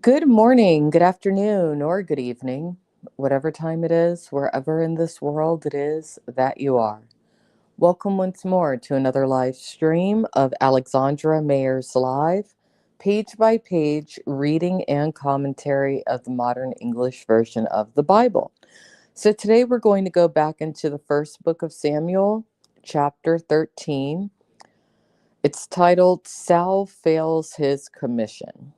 Good morning, good afternoon, or good evening, whatever time it is, wherever in this world it is that you are. Welcome once more to another live stream of Alexandra Mayers Live, page by page reading and commentary of the modern English version of the Bible. So today we're going to go back into the first book of Samuel, chapter 13. It's titled Saul Fails His Commission.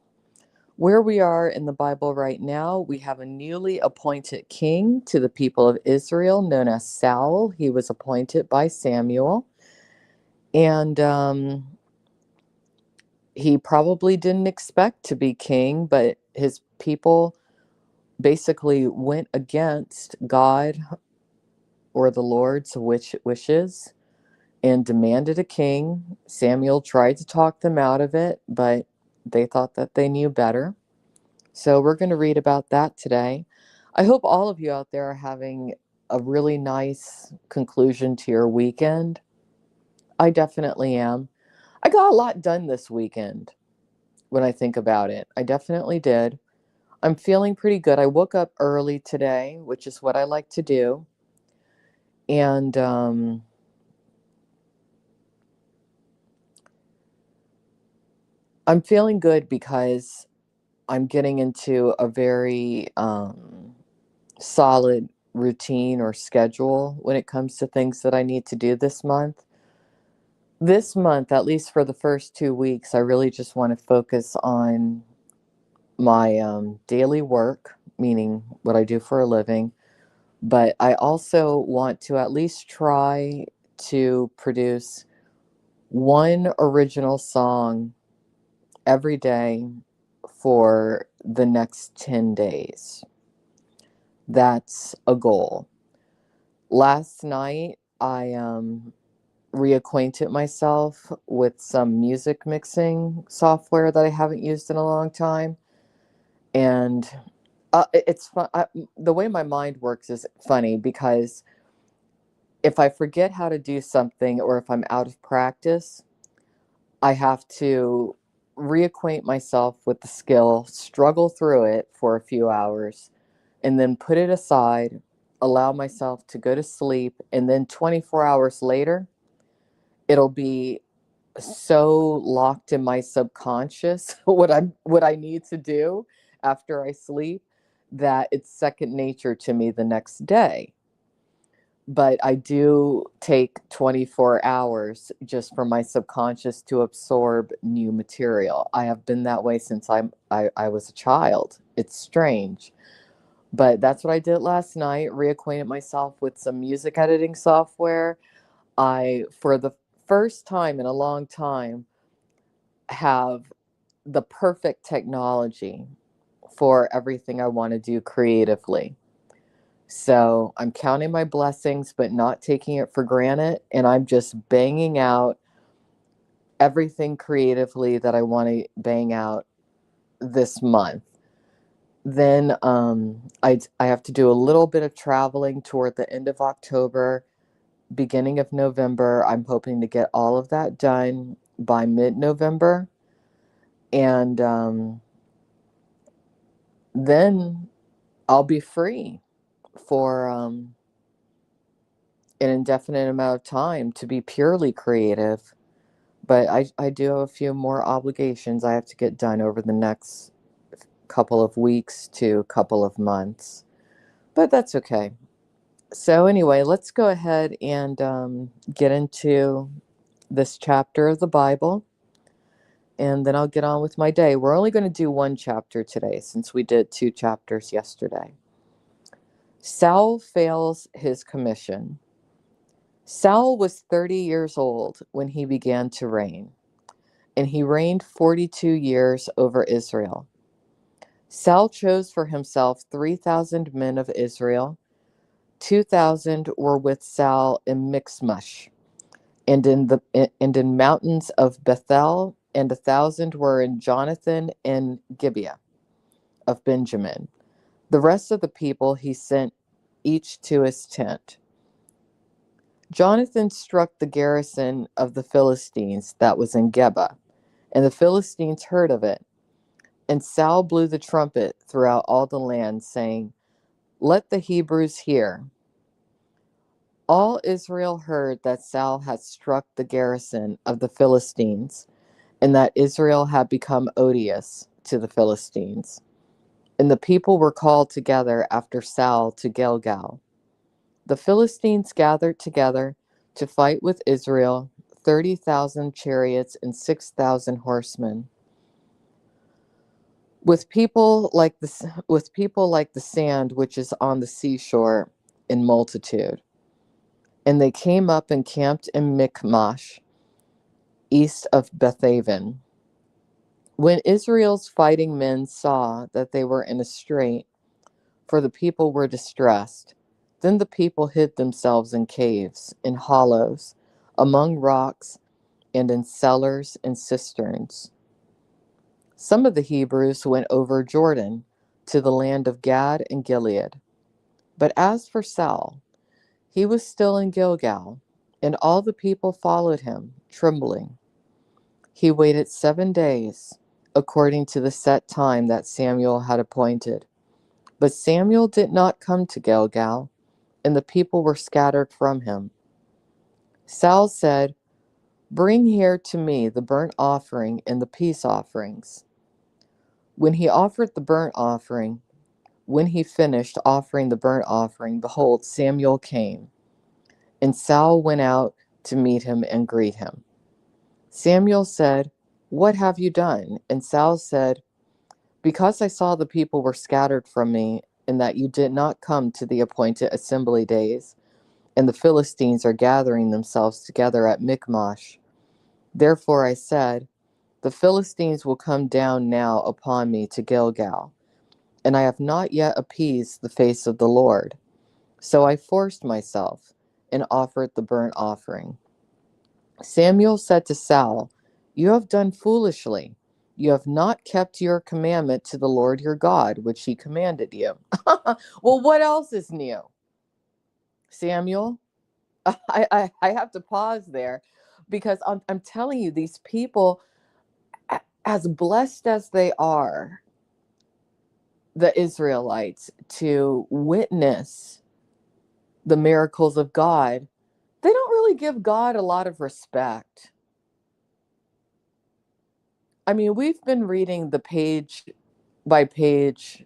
Where we are in the Bible right now, we have a newly appointed king to the people of Israel known as Saul. He was appointed by Samuel. And he probably didn't expect to be king, but his people basically went against God or the Lord's wishes and demanded a king. Samuel tried to talk them out of it, but they thought that they knew better. So we're going to read about that today. I hope all of you out there are having a really nice conclusion to your weekend. I definitely am. I got a lot done this weekend when I think about it. I definitely did. I'm feeling pretty good. I woke up early today, which is what I like to do. And I'm feeling good because I'm getting into a very solid routine or schedule when it comes to things that I need to do this month. This month, at least for the first 2 weeks, I really just want to focus on my daily work, meaning what I do for a living. But I also want to at least try to produce one original song every day for the next 10 days. That's a goal. Last night, I reacquainted myself with some music mixing software that I haven't used in a long time. And it's fun. The way my mind works is funny because if I forget how to do something or if I'm out of practice, I have to reacquaint myself with the skill, struggle through it for a few hours, and then put it aside, allow myself to go to sleep, and then 24 hours later, it'll be so locked in my subconscious what I need to do after I sleep that it's second nature to me the next day. But I do take 24 hours just for my subconscious to absorb new material. I have been that way since I was a child. It's strange. But that's what I did last night, reacquainted myself with some music editing software. For the first time in a long time, have the perfect technology for everything I want to do creatively. So I'm counting my blessings, but not taking it for granted. And I'm just banging out everything creatively that I want to bang out this month. Then I have to do a little bit of traveling toward the end of October, beginning of November. I'm hoping to get all of that done by mid-November. And then I'll be free for an indefinite amount of time to be purely creative. But I do have a few more obligations I have to get done over the next couple of weeks to couple of months. But that's okay. So anyway, let's go ahead and get into this chapter of the Bible. And then I'll get on with my day. We're only going to do one chapter today since we did 2 chapters yesterday. Saul fails his commission. Saul was 30 years old when he began to reign, and he reigned 42 years over Israel. Saul chose for himself 3,000 men of Israel. 2,000 were with Saul in Michmash, and in mountains of Bethel, and 1,000 were in Jonathan and Gibeah of Benjamin. The rest of the people he sent each to his tent. Jonathan struck the garrison of the Philistines that was in Geba, and the Philistines heard of it. And Saul blew the trumpet throughout all the land, saying, "Let the Hebrews hear." All Israel heard that Saul had struck the garrison of the Philistines, and that Israel had become odious to the Philistines. And the people were called together after Saul to Gilgal. The Philistines gathered together to fight with Israel, 30,000 chariots and 6,000 horsemen. With people like the sand which is on the seashore in multitude. And they came up and camped in Michmash, east of Bethaven. When Israel's fighting men saw that they were in a strait, for the people were distressed, then the people hid themselves in caves, in hollows, among rocks, and in cellars and cisterns. Some of the Hebrews went over Jordan to the land of Gad and Gilead. But as for Saul, he was still in Gilgal, and all the people followed him, trembling. He waited 7 days, according to the set time that Samuel had appointed. But Samuel did not come to Gilgal, and the people were scattered from him. Saul said, "Bring here to me the burnt offering and the peace offerings." When he offered the burnt offering, when he finished offering the burnt offering, behold, Samuel came, and Saul went out to meet him and greet him. Samuel said, "What have you done?" And Saul said, "Because I saw the people were scattered from me, and that you did not come to the appointed assembly days, and the Philistines are gathering themselves together at Michmash. Therefore I said, the Philistines will come down now upon me to Gilgal, and I have not yet appeased the face of the Lord. So I forced myself and offered the burnt offering." Samuel said to Saul, "You have done foolishly. You have not kept your commandment to the Lord your God, which he commanded you." Well, what else is new, Samuel? I have to pause there because I'm telling you, these people, as blessed as they are, the Israelites, to witness the miracles of God, they don't really give God a lot of respect. I mean, we've been reading the page by page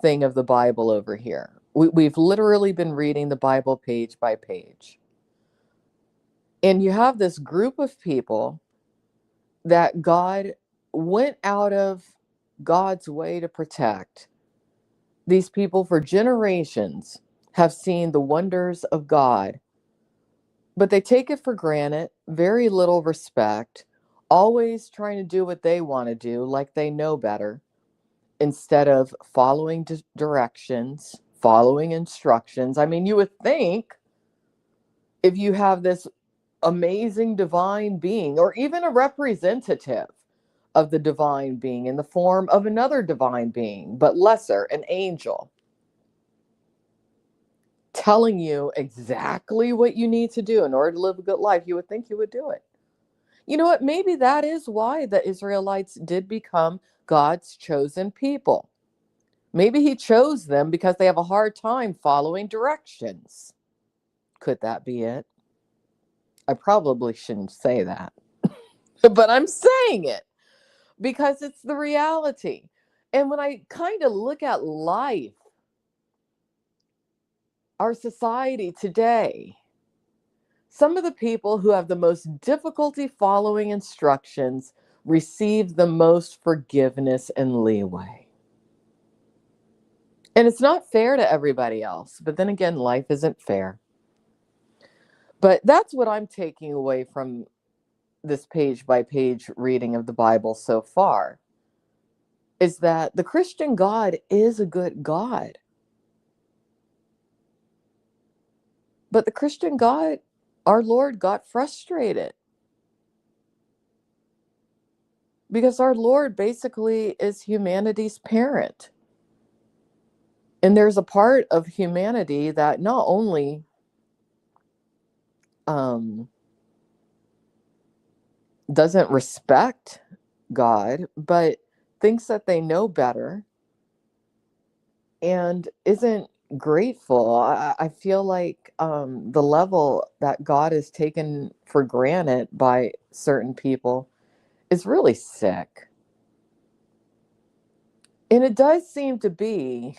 thing of the Bible over here. We've literally been reading the Bible page by page. And you have this group of people that God went out of God's way to protect. These people for generations have seen the wonders of God, but they take it for granted, very little respect, always trying to do what they want to do, like they know better, instead of following directions, following instructions. I mean, you would think if you have this amazing divine being, or even a representative of the divine being in the form of another divine being, but lesser, an angel, telling you exactly what you need to do in order to live a good life, you would think you would do it. You know what? Maybe that is why the Israelites did become God's chosen people. Maybe he chose them because they have a hard time following directions. Could that be it? I probably shouldn't say that, but I'm saying it because it's the reality. And when I kind of look at life, our society today, some of the people who have the most difficulty following instructions receive the most forgiveness and leeway. And it's not fair to everybody else. But then again, life isn't fair. But that's what I'm taking away from this page by page reading of the Bible so far, is that the Christian God is a good God. But the Christian God, our Lord, got frustrated because our Lord basically is humanity's parent. And there's a part of humanity that not only doesn't respect God, but thinks that they know better and isn't grateful. I feel like the level that God is taken for granted by certain people is really sick. And it does seem to be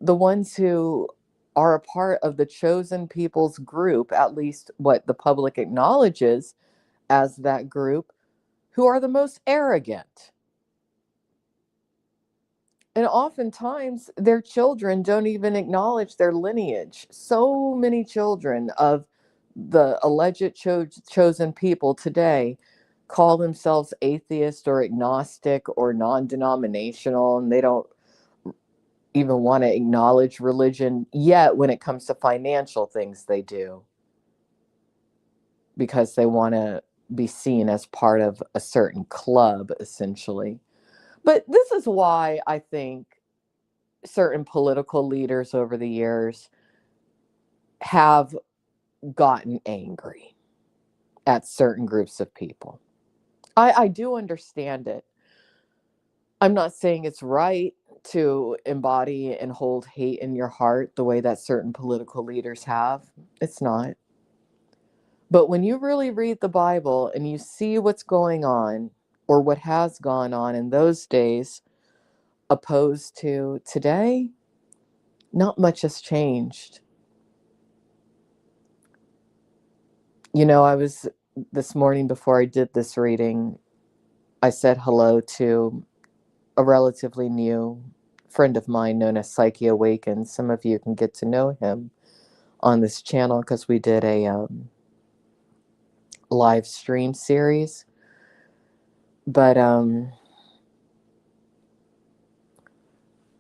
the ones who are a part of the chosen people's group, at least what the public acknowledges as that group, who are the most arrogant. And oftentimes their children don't even acknowledge their lineage. So many children of the alleged chosen people today call themselves atheist or agnostic or non-denominational, and they don't even want to acknowledge religion. Yet when it comes to financial things, they do, because they want to be seen as part of a certain club, essentially. But this is why I think certain political leaders over the years have gotten angry at certain groups of people. I do understand it. I'm not saying it's right to embody and hold hate in your heart the way that certain political leaders have. It's not. But when you really read the Bible and you see what's going on, or what has gone on in those days opposed to today, not much has changed. You know, I was this morning before I did this reading, I said hello to a relatively new friend of mine known as Psyche Awakens. Some of you can get to know him on this channel because we did a live stream series. But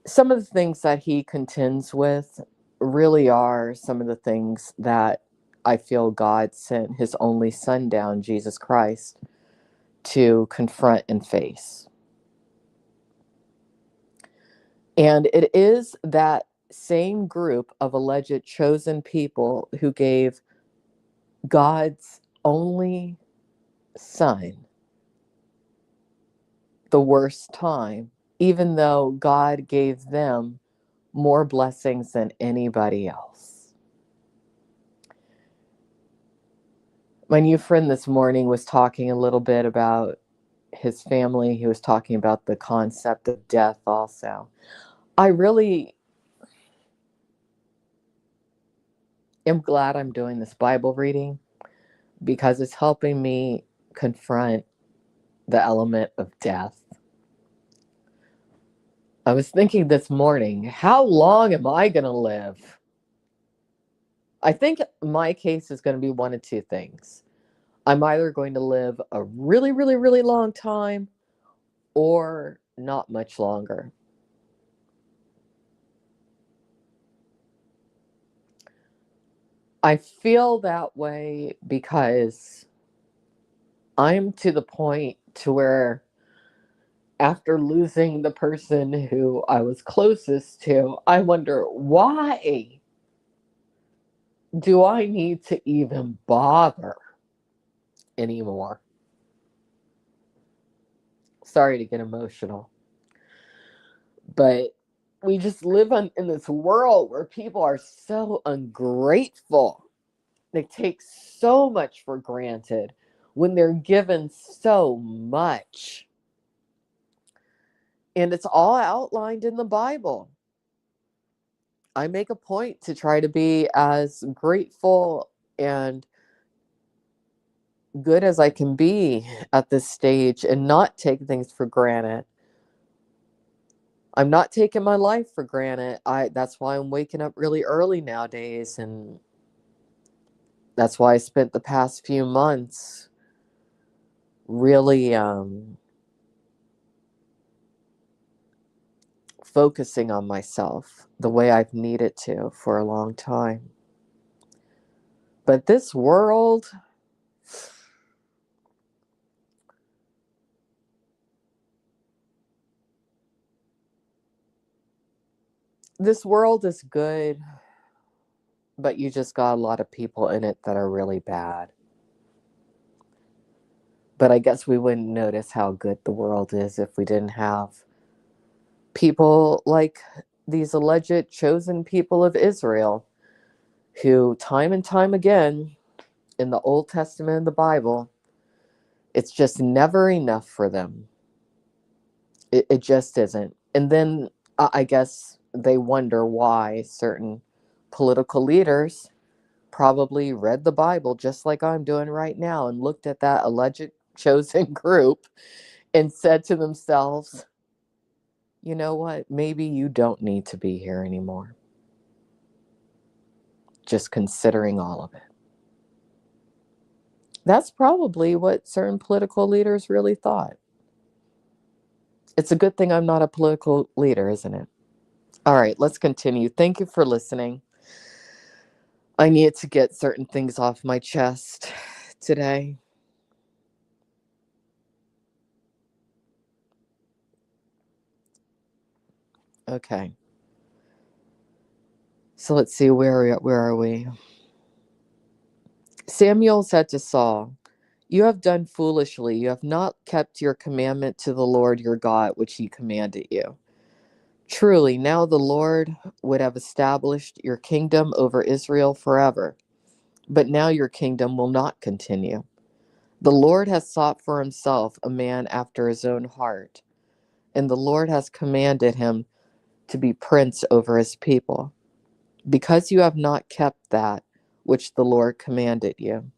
some of the things that he contends with really are some of the things that I feel God sent his only son down, Jesus Christ, to confront and face. And it is that same group of alleged chosen people who gave God's only son the worst time, even though God gave them more blessings than anybody else. My new friend this morning was talking a little bit about his family. He was talking about the concept of death also. I really am glad I'm doing this Bible reading because it's helping me confront the element of death. I was thinking this morning, how long am I going to live? I think my case is going to be one of two things. I'm either going to live a really, really, really long time or not much longer. I feel that way because I'm to the point to where after losing the person who I was closest to, I wonder, why do I need to even bother anymore? Sorry to get emotional, but we just live in this world where people are so ungrateful. They take so much for granted when they're given so much. And it's all outlined in the Bible. I make a point to try to be as grateful and good as I can be at this stage and not take things for granted. I'm not taking my life for granted. That's why I'm waking up really early nowadays, and that's why I spent the past few months really focusing on myself the way I've needed to for a long time. But this world, is good, but you just got a lot of people in it that are really bad. But I guess we wouldn't notice how good the world is if we didn't have people like these alleged chosen people of Israel who, time and time again, in the Old Testament and the Bible, it's just never enough for them. It just isn't. And then I guess they wonder why certain political leaders probably read the Bible just like I'm doing right now and looked at that alleged chosen group and said to themselves, you know what? Maybe you don't need to be here anymore. Just considering all of it. That's probably what certain political leaders really thought. It's a good thing I'm not a political leader, isn't it? All right, let's continue. Thank you for listening. I need to get certain things off my chest today. Okay. So let's see, where are we? Samuel said to Saul, "You have done foolishly. You have not kept your commandment to the Lord your God, which he commanded you. Truly, now the Lord would have established your kingdom over Israel forever. But now your kingdom will not continue. The Lord has sought for himself a man after his own heart, and the Lord has commanded him to be prince over his people. Because you have not kept that which the Lord commanded you."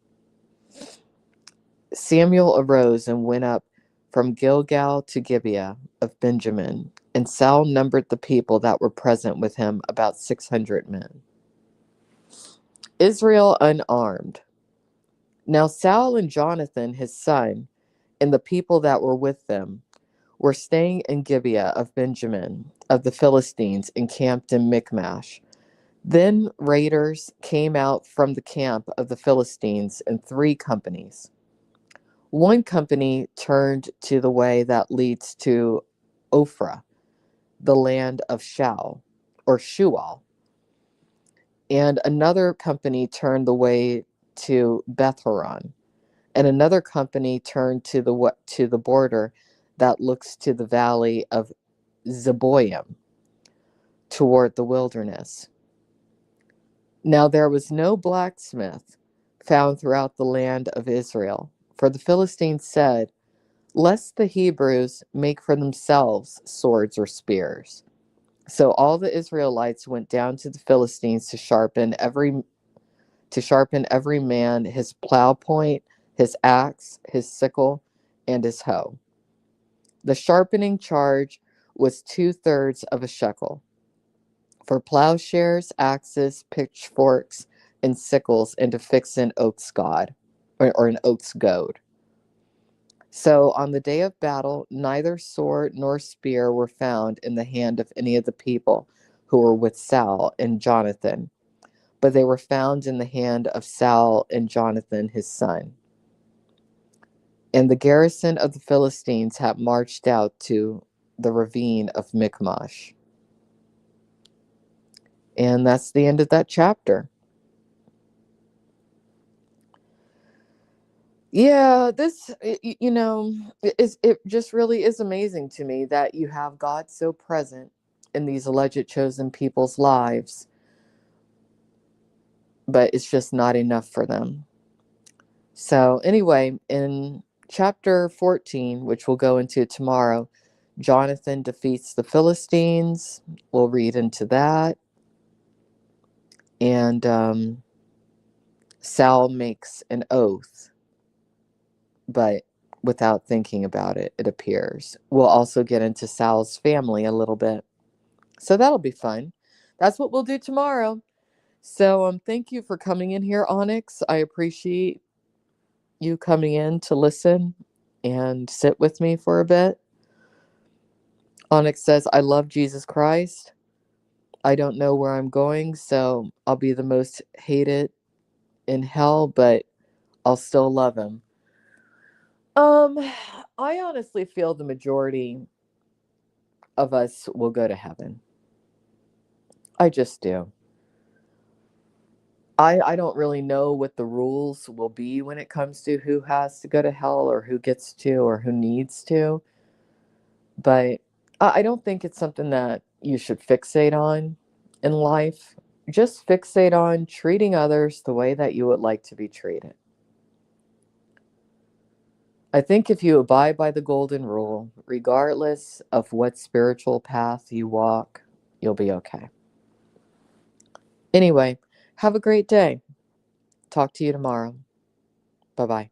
Samuel arose and went up from Gilgal to Gibeah of Benjamin, and Saul numbered the people that were present with him, about 600 men. Israel unarmed. Now Saul and Jonathan his son, and the people that were with them, were staying in Gibeah of Benjamin of the Philistines, encamped in Michmash. Then raiders came out from the camp of the Philistines in 3 companies. One company turned to the way that leads to Ophrah, the land of Shal, or Shual, and another company turned the way to Bethhoron, and another company turned to the border that looks to the valley of Zeboim, toward the wilderness. Now there was no blacksmith found throughout the land of Israel, for the Philistines said, "Lest the Hebrews make for themselves swords or spears." So all the Israelites went down to the Philistines to sharpen every man his plow point, his axe, his sickle, and his hoe. The sharpening charge was 2/3 of a shekel for plowshares, axes, pitchforks, and sickles, and to fix an oak's god, or an oak's goad. So on the day of battle, neither sword nor spear were found in the hand of any of the people who were with Saul and Jonathan, but they were found in the hand of Saul and Jonathan his son. And the garrison of the Philistines had marched out to the ravine of Michmash. And that's the end of that chapter. Yeah, this, it just really is amazing to me that you have God so present in these alleged chosen people's lives, but it's just not enough for them. So, anyway, in chapter 14, which we'll go into tomorrow, Jonathan defeats the Philistines. We'll read into that. And Saul makes an oath, but without thinking about it, it appears. We'll also get into Saul's family a little bit. So that'll be fun. That's what we'll do tomorrow. So thank you for coming in here, Onyx. I appreciate you coming in to listen and sit with me for a bit. Onyx says, "I love Jesus Christ. I don't know where I'm going, so I'll be the most hated in hell, but I'll still love him." Um, I honestly feel the majority of us will go to heaven. I just do. I don't really know what the rules will be when it comes to who has to go to hell or who gets to or who needs to, but I don't think it's something that you should fixate on in life. Just fixate on treating others the way that you would like to be treated. I think if you abide by the golden rule, regardless of what spiritual path you walk, you'll be okay. Anyway, have a great day. Talk to you tomorrow. Bye bye.